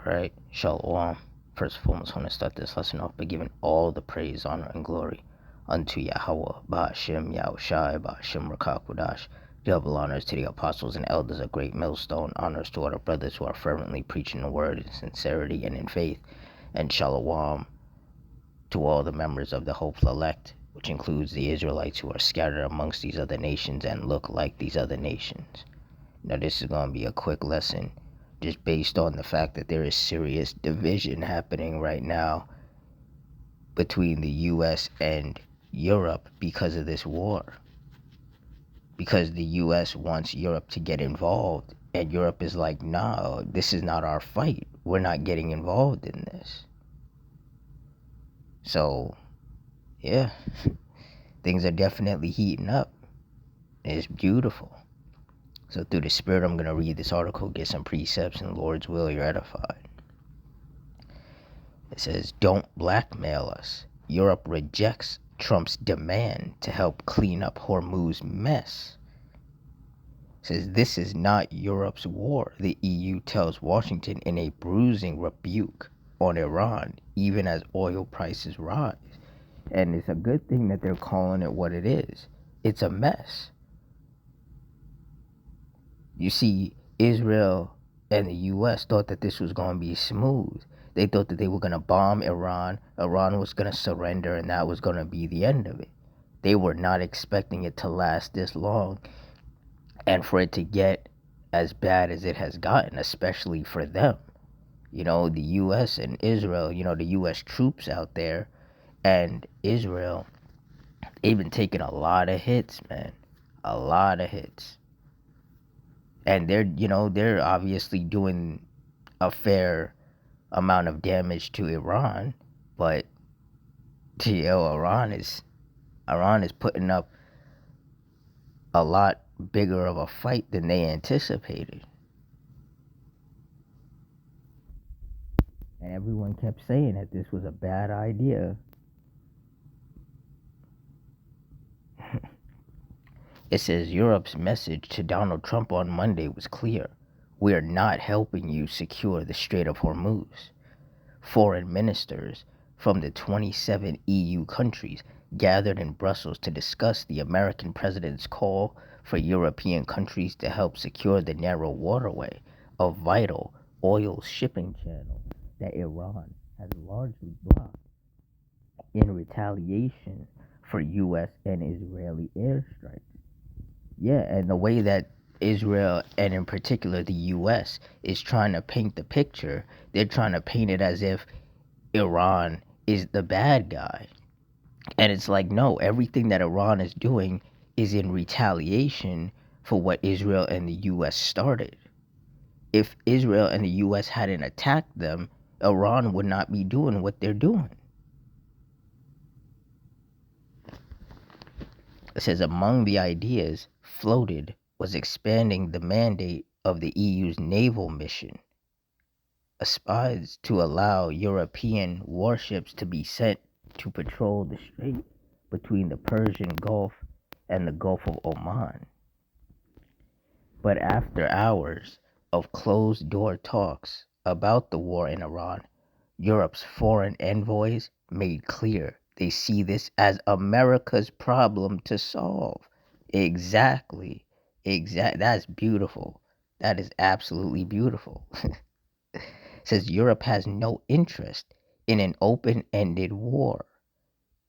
Alright, Shalom. First and foremost, I want to start this lesson off by giving all the praise, honor, and glory unto Yahweh, Ba'ashem, Yahushai, Ba'ashem, Rakakwadash. Double honors to the apostles and elders of Great Millstone, honors to all the brothers who are fervently preaching the word in sincerity and in faith, and Shalom to all the members of the hopeful elect, which includes the Israelites who are scattered amongst these other nations and look like these other nations. Now, this is going to be a quick lesson just based on the fact that there is serious division happening right now between the U.S. and Europe because of this war. Because the U.S. wants Europe to get involved, and Europe is like, no, this is not our fight. We're not getting involved in this. So, yeah, things are definitely heating up. It's beautiful. So through the Spirit, I'm going to read this article, get some precepts, and the Lord's will, you're edified. It says, don't blackmail us. Europe rejects Trump's demand to help clean up Hormuz mess. It says, this is not Europe's war, the EU tells Washington in a bruising rebuke on Iran, even as oil prices rise. And it's a good thing that they're calling it what it is. It's a mess. You see, Israel and the U.S. thought that this was going to be smooth. They thought that they were going to bomb Iran. Iran was going to surrender, and that was going to be the end of it. They were not expecting it to last this long and for it to get as bad as it has gotten, especially for them. You know, the U.S. and Israel, you know, the U.S. troops out there and Israel, they've been taking a lot of hits, man. A lot of hits. And they're obviously doing a fair amount of damage to Iran, but Iran is putting up a lot bigger of a fight than they anticipated. And everyone kept saying that this was a bad idea. It says Europe's message to Donald Trump on Monday was clear. We are not helping you secure the Strait of Hormuz. Foreign ministers from the 27 EU countries gathered in Brussels to discuss the American president's call for European countries to help secure the narrow waterway, a vital oil shipping channel that Iran has largely blocked in retaliation for U.S. and Israeli airstrikes. Yeah, and the way that Israel, and in particular the U.S., is trying to paint the picture, they're trying to paint it as if Iran is the bad guy. And it's like, no, everything that Iran is doing is in retaliation for what Israel and the U.S. started. If Israel and the U.S. hadn't attacked them, Iran would not be doing what they're doing. It says among the ideas floated was expanding the mandate of the EU's naval mission, aspires to allow European warships to be sent to patrol the strait between the Persian Gulf and the Gulf of Oman. But after hours of closed-door talks about the war in Iran, Europe's foreign envoys made clear they see this as America's problem to solve. Exactly. That's beautiful. That is absolutely beautiful. Says Europe has no interest in an open-ended war.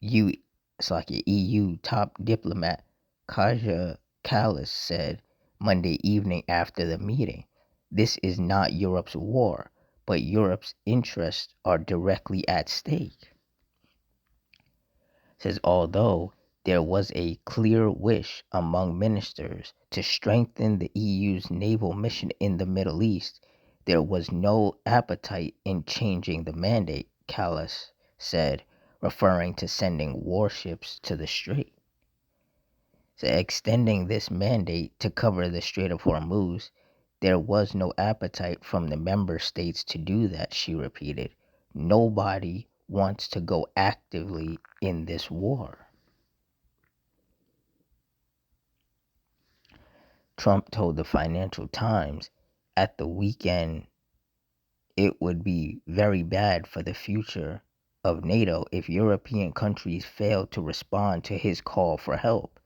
It's like an EU top diplomat, Kaja Kallas, said Monday evening after the meeting. This is not Europe's war, but Europe's interests are directly at stake. Says although there was a clear wish among ministers to strengthen the EU's naval mission in the Middle East, there was no appetite in changing the mandate, Kallas said, referring to sending warships to the strait. So extending this mandate to cover the Strait of Hormuz, there was no appetite from the member states to do that, she repeated. Nobody wants to go actively in this war. Trump told the Financial Times at the weekend it would be very bad for the future of NATO if European countries failed to respond to his call for help.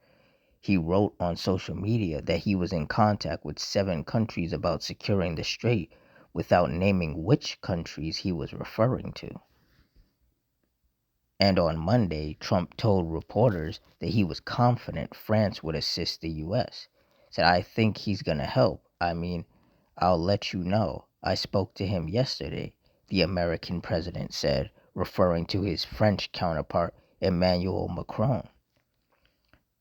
He wrote on social media that he was in contact with 7 countries about securing the strait without naming which countries he was referring to. And on Monday, Trump told reporters that he was confident France would assist the US. Said, I think he's going to help. I mean, I'll let you know. I spoke to him yesterday, the American president said, referring to his French counterpart, Emmanuel Macron.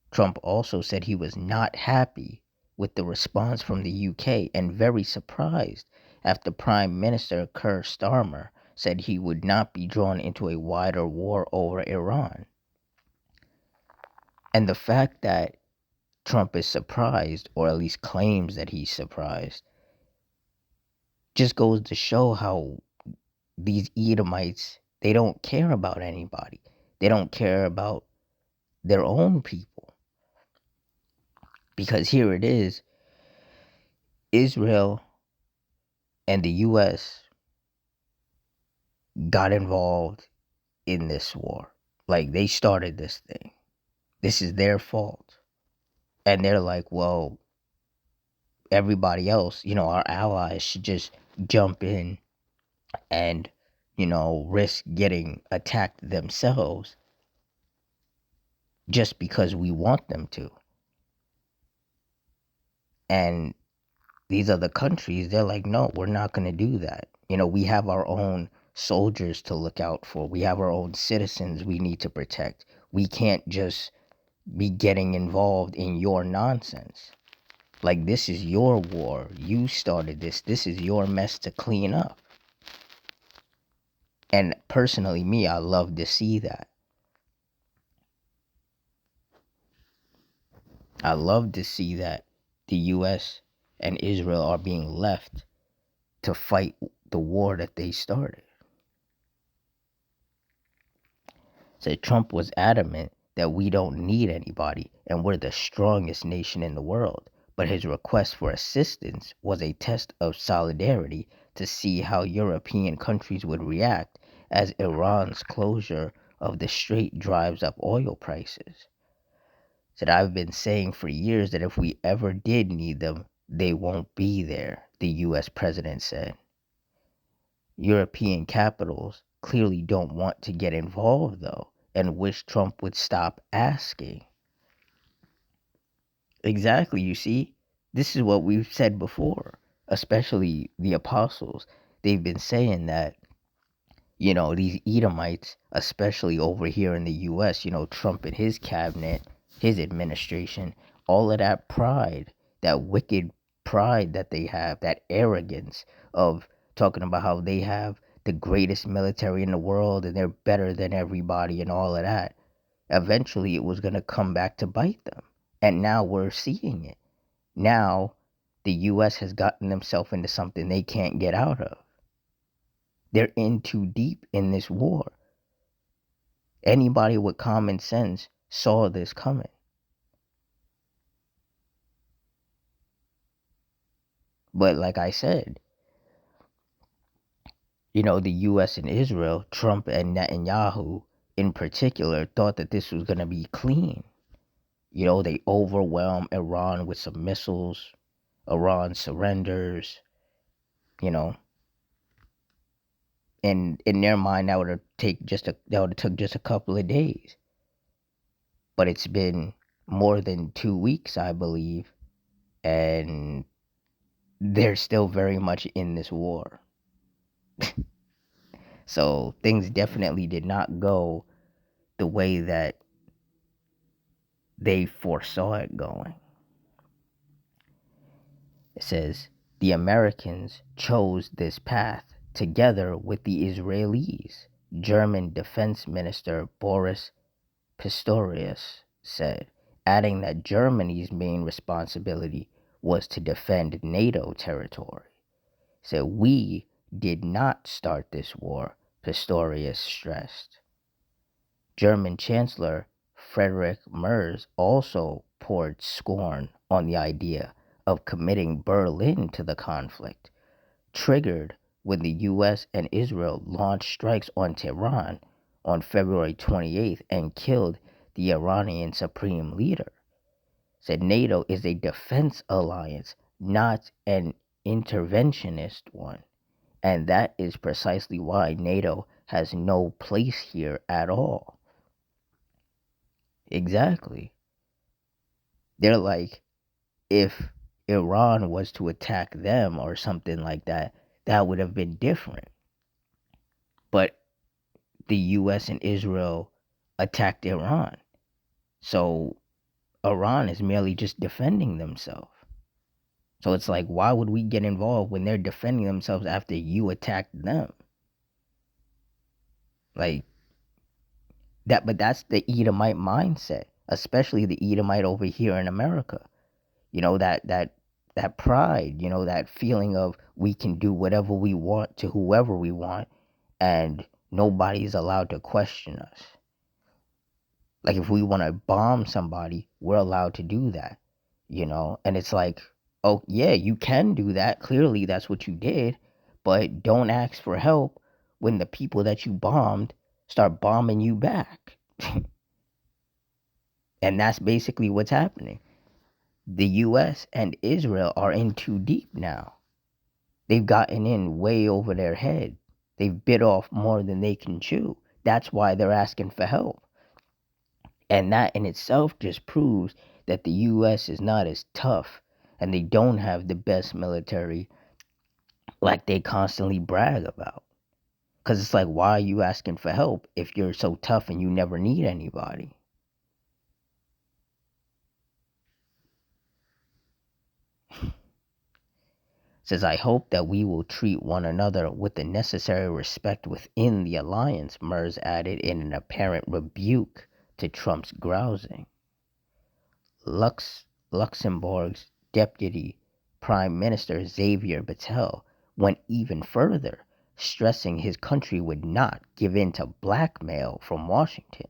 Trump also said he was not happy with the response from the UK and very surprised after Prime Minister Keir Starmer said he would not be drawn into a wider war over Iran. And the fact that Trump is surprised, or at least claims that he's surprised, just goes to show how these Edomites, they don't care about anybody. They don't care about their own people. Because here it is, Israel and the US got involved in this war. Like, they started this thing. This is their fault. And they're like, well, everybody else, our allies should just jump in and, risk getting attacked themselves just because we want them to. And these other countries, they're like, no, we're not going to do that. We have our own soldiers to look out for. We have our own citizens we need to protect. We can't just be getting involved in your nonsense. Like, this is your war. You started this. This is your mess to clean up. And personally, me, I love to see that. I love to see that the US and Israel are being left to fight the war that they started. So Trump was adamant that we don't need anybody and we're the strongest nation in the world. But his request for assistance was a test of solidarity to see how European countries would react as Iran's closure of the strait drives up oil prices. Said, I've been saying for years that if we ever did need them, they won't be there, the US president said. European capitals clearly don't want to get involved, though, and wish Trump would stop asking. Exactly, you see? This is what we've said before, especially the apostles. They've been saying that, these Edomites, especially over here in the US, Trump and his cabinet, his administration, all of that pride, that wicked pride that they have, that arrogance of talking about how they have the greatest military in the world and they're better than everybody and all of that. Eventually, it was going to come back to bite them. And now we're seeing it. Now, the US has gotten themselves into something they can't get out of. They're in too deep in this war. Anybody with common sense saw this coming. But like I said, the US and Israel, Trump and Netanyahu in particular, thought that this was going to be clean. They overwhelm Iran with some missiles. Iran surrenders. And in their mind, that would have took just a couple of days. But it's been more than 2 weeks, I believe, and they're still very much in this war. So things definitely did not go the way that they foresaw it going. It says, the Americans chose this path together with the Israelis, German Defense Minister Boris Pistorius said, adding that Germany's main responsibility was to defend NATO territory. So we did not start this war, Pistorius stressed. German Chancellor Friedrich Merz also poured scorn on the idea of committing Berlin to the conflict, triggered when the US and Israel launched strikes on Tehran on February 28th and killed the Iranian supreme leader. Said NATO is a defense alliance, not an interventionist one. And that is precisely why NATO has no place here at all. Exactly. They're like, if Iran was to attack them or something like that, that would have been different. But the US and Israel attacked Iran. So Iran is merely just defending themselves. So it's like, why would we get involved when they're defending themselves after you attacked them? Like that, but that's the Edomite mindset, especially the Edomite over here in America. You know, that pride, you know, that feeling of we can do whatever we want to whoever we want and nobody's allowed to question us. Like if we want to bomb somebody, we're allowed to do that, you know? And it's like, oh yeah, you can do that. Clearly that's what you did, but don't ask for help when the people that you bombed start bombing you back. And that's basically what's happening. The US and Israel are in too deep now. They've gotten in way over their head. They've bit off more than they can chew. That's why they're asking for help. And that in itself just proves that the US is not as tough and they don't have the best military like they constantly brag about. Because it's like, why are you asking for help if you're so tough and you never need anybody? Says, I hope that we will treat one another with the necessary respect within the alliance, Merz added in an apparent rebuke to Trump's grousing. Luxembourg's Deputy Prime Minister Xavier Bettel went even further, stressing his country would not give in to blackmail from Washington.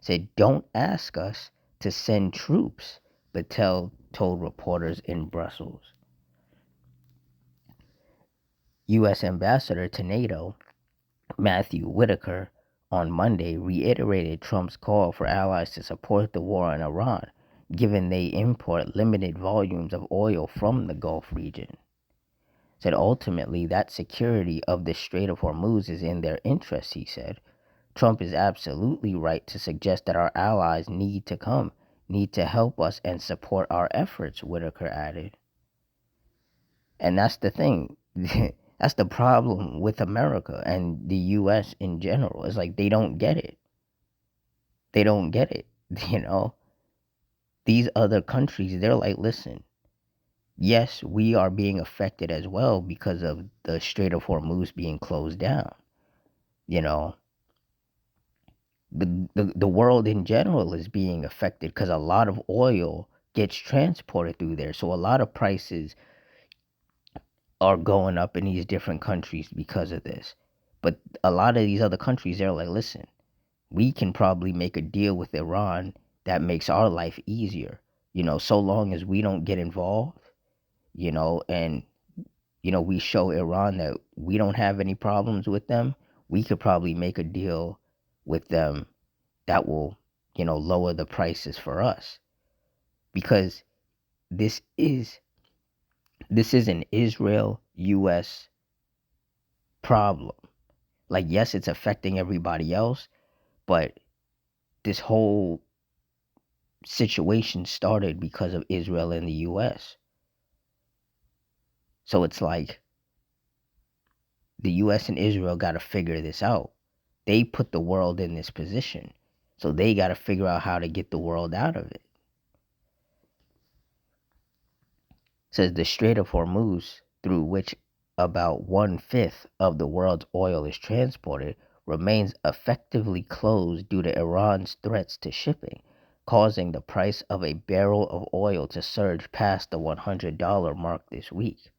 Said, don't ask us to send troops, Bettel told reporters in Brussels. U.S. Ambassador to NATO Matthew Whitaker on Monday reiterated Trump's call for allies to support the war in Iran, given they import limited volumes of oil from the Gulf region. Said ultimately that security of the Strait of Hormuz is in their interests, he said. Trump is absolutely right to suggest that our allies need to help us and support our efforts, Whitaker added. And that's the thing. That's the problem with America and the US in general. It's like they don't get it. They don't get it. You know, these other countries, they're like, listen, yes, we are being affected as well because of the Strait of Hormuz being closed down. You know, the world in general is being affected because a lot of oil gets transported through there. So a lot of prices are going up in these different countries because of this. But a lot of these other countries, they're like, listen, we can probably make a deal with Iran that makes our life easier, you know, so long as we don't get involved, you know, and, you know, we show Iran that we don't have any problems with them. We could probably make a deal with them that will, you know, lower the prices for us because this is an Israel US problem. Like, yes, it's affecting everybody else, but this whole situation started because of Israel and the US. So it's like the US and Israel got to figure this out. They put the world in this position. So they got to figure out how to get the world out of it. Says the Strait of Hormuz, through which about 1/5 of the world's oil is transported, remains effectively closed due to Iran's threats to shipping, causing the price of a barrel of oil to surge past the $100 mark this week.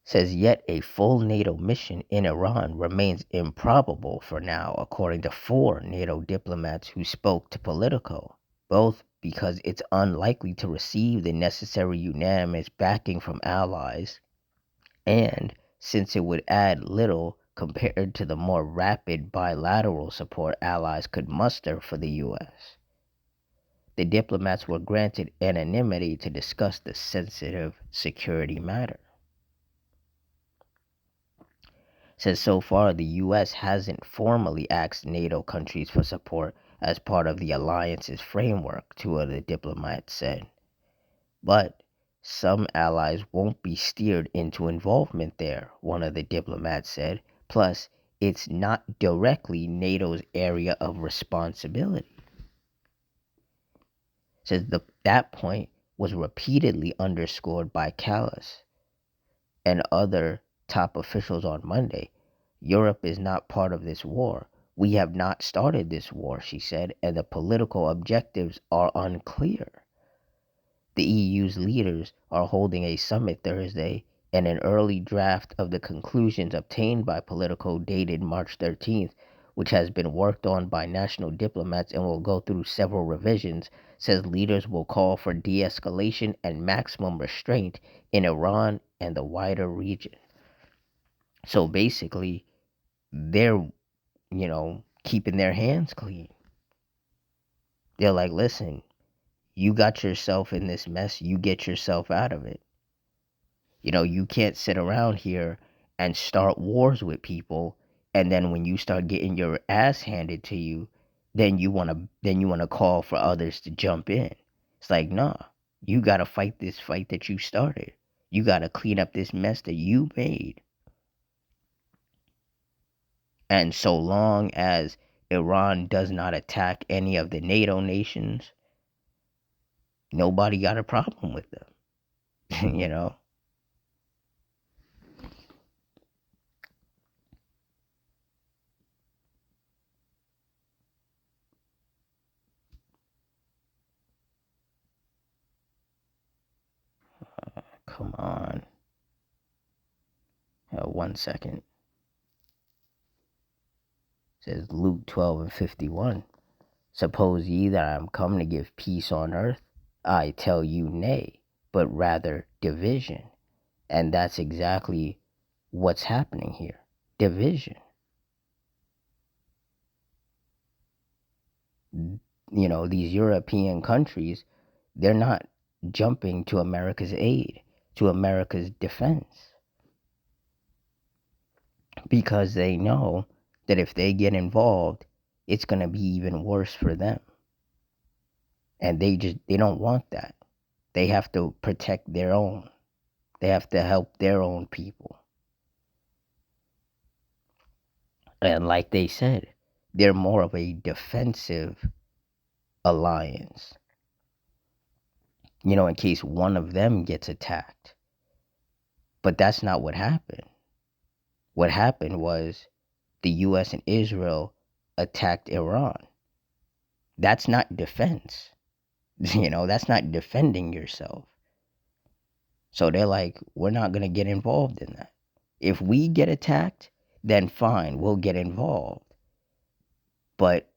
Says yet a full NATO mission in Iran remains improbable for now, according to 4 NATO diplomats who spoke to Politico, both because it's unlikely to receive the necessary unanimous backing from allies And since it would add little compared to the more rapid bilateral support allies could muster for the U.S., the diplomats were granted anonymity to discuss the sensitive security matter. Says so far, the U.S. hasn't formally asked NATO countries for support as part of the alliance's framework, two of the diplomats said. But some allies won't be steered into involvement there, one of the diplomats said. Plus, it's not directly NATO's area of responsibility. Says that point was repeatedly underscored by Callas and other top officials on Monday. Europe is not part of this war. We have not started this war, she said, and the political objectives are unclear. The EU's leaders are holding a summit Thursday, and an early draft of the conclusions obtained by Politico dated March 13th, which has been worked on by national diplomats and will go through several revisions, says leaders will call for de-escalation and maximum restraint in Iran and the wider region. So basically, they're, keeping their hands clean. They're like, listen, you got yourself in this mess, you get yourself out of it. You can't sit around here and start wars with people, and then when you start getting your ass handed to you, then you wanna call for others to jump in. It's like, nah, you gotta fight this fight that you started. You gotta clean up this mess that you made. And so long as Iran does not attack any of the NATO nations, nobody got a problem with them. Come on. 1 second. It says Luke 12:51. Suppose ye that I am come to give peace on earth? I tell you nay, but rather division. And that's exactly what's happening here. Division. These European countries, they're not jumping to America's aid, to America's defense, because they know that if they get involved, it's going to be even worse for them. And they don't want that. They have to protect their own. They have to help their own people. And like they said, they're more of a defensive alliance, in case one of them gets attacked. But that's not what happened. What happened was the US and Israel attacked Iran. That's not defense. That's not defending yourself. So they're like, we're not going to get involved in that. If we get attacked, then fine, we'll get involved. But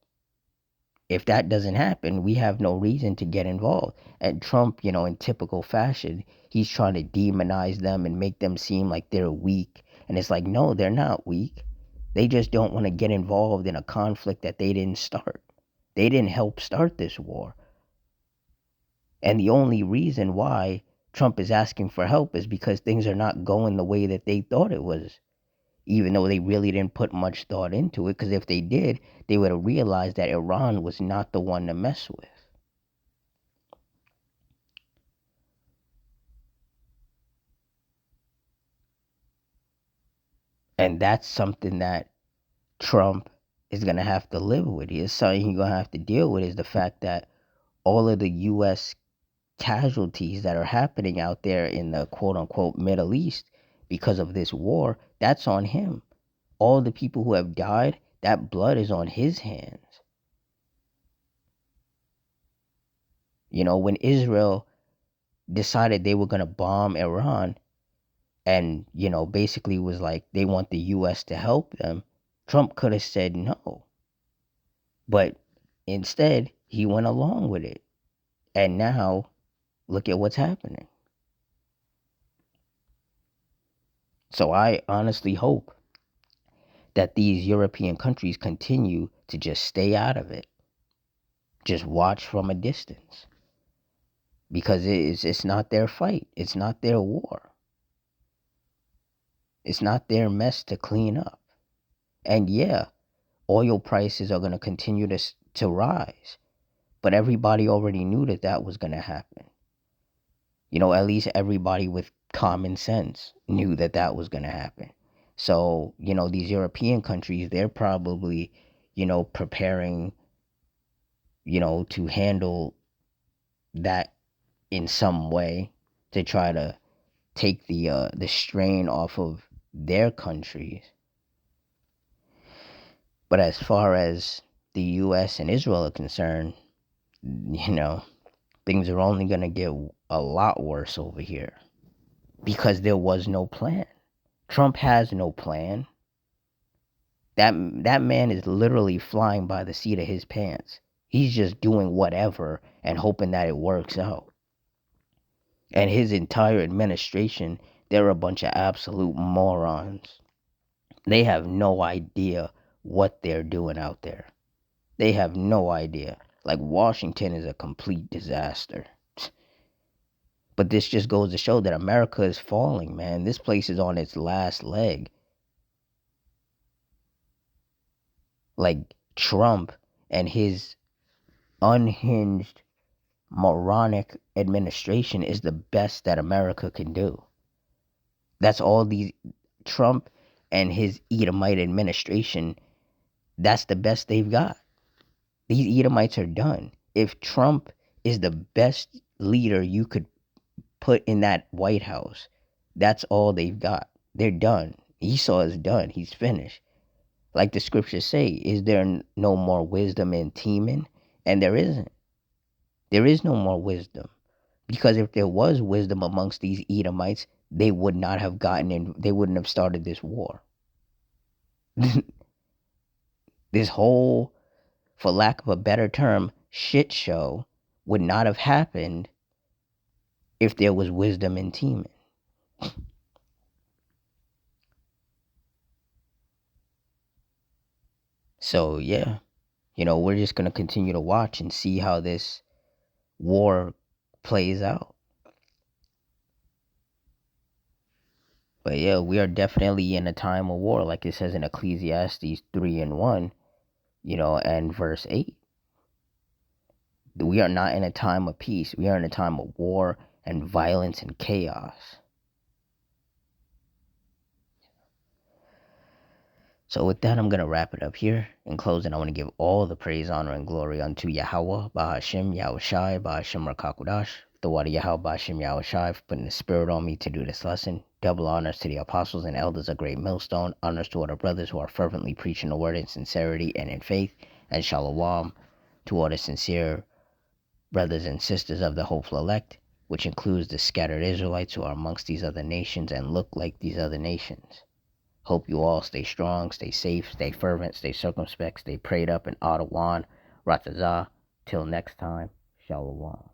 if that doesn't happen, we have no reason to get involved. And Trump, in typical fashion, he's trying to demonize them and make them seem like they're weak. And it's like, no, they're not weak. They just don't want to get involved in a conflict that they didn't start. They didn't help start this war. And the only reason why Trump is asking for help is because things are not going the way that they thought it was, even though they really didn't put much thought into it, because if they did, they would have realized that Iran was not the one to mess with. And that's something that Trump is going to have to live with. It's something he's going to have to deal with, is the fact that all of the U.S. casualties that are happening out there in the quote-unquote Middle East because of this war, that's on him. All the people who have died, that blood is on his hands. When Israel decided they were going to bomb Iran and, basically was like they want the U.S. to help them, Trump could have said no. But instead, he went along with it. And now, look at what's happening. So I honestly hope that these European countries continue to just stay out of it. Just watch from a distance. Because it's not their fight. It's not their war. It's not their mess to clean up. And yeah, oil prices are going to continue to rise. But everybody already knew that that was going to happen. At least everybody with common sense knew that that was going to happen. So, these European countries, they're probably, preparing, to handle that in some way to try to take the strain off of their countries. But as far as the US and Israel are concerned, things are only going to get a lot worse over here because there was no plan. Trump has no plan. That man is literally flying by the seat of his pants. He's just doing whatever and hoping that it works out. And his entire administration, they're a bunch of absolute morons. They have no idea what they're doing out there. They have no idea. Like, Washington is a complete disaster. But this just goes to show that America is falling, man. This place is on its last leg. Like, Trump and his unhinged, moronic administration is the best that America can do. That's all these Trump and his Edomite administration, that's the best they've got. These Edomites are done. If Trump is the best leader you could put in that White House, that's all they've got. They're done. Esau is done. He's finished. Like the scriptures say, is there no more wisdom in Teman? And there isn't. There is no more wisdom. Because if there was wisdom amongst these Edomites, they would not have gotten in, they wouldn't have started this war. This whole, for lack of a better term, shit show would not have happened if there was wisdom in Teman. So yeah, we're just gonna continue to watch and see how this war plays out. But yeah, we are definitely in a time of war, like it says in Ecclesiastes 3:1, and verse 8. We are not in a time of peace. We are in a time of war and violence and chaos. So with that, I'm going to wrap it up here. In closing, I want to give all the praise, honor, and glory unto Yahweh, Bahashim, Yahushai, Bahashim Rakakudash, the water Yahweh, Bahashim Yahushai, for putting the spirit on me to do this lesson. Double honors to the apostles and elders of Great Millstone. Honors to all the brothers who are fervently preaching the word in sincerity and in faith. And shalom to all the sincere brothers and sisters of the hopeful elect, which includes the scattered Israelites who are amongst these other nations and look like these other nations. Hope you all stay strong, stay safe, stay fervent, stay circumspect, stay prayed up in Adawan, Ratazah. Till next time, Shalom.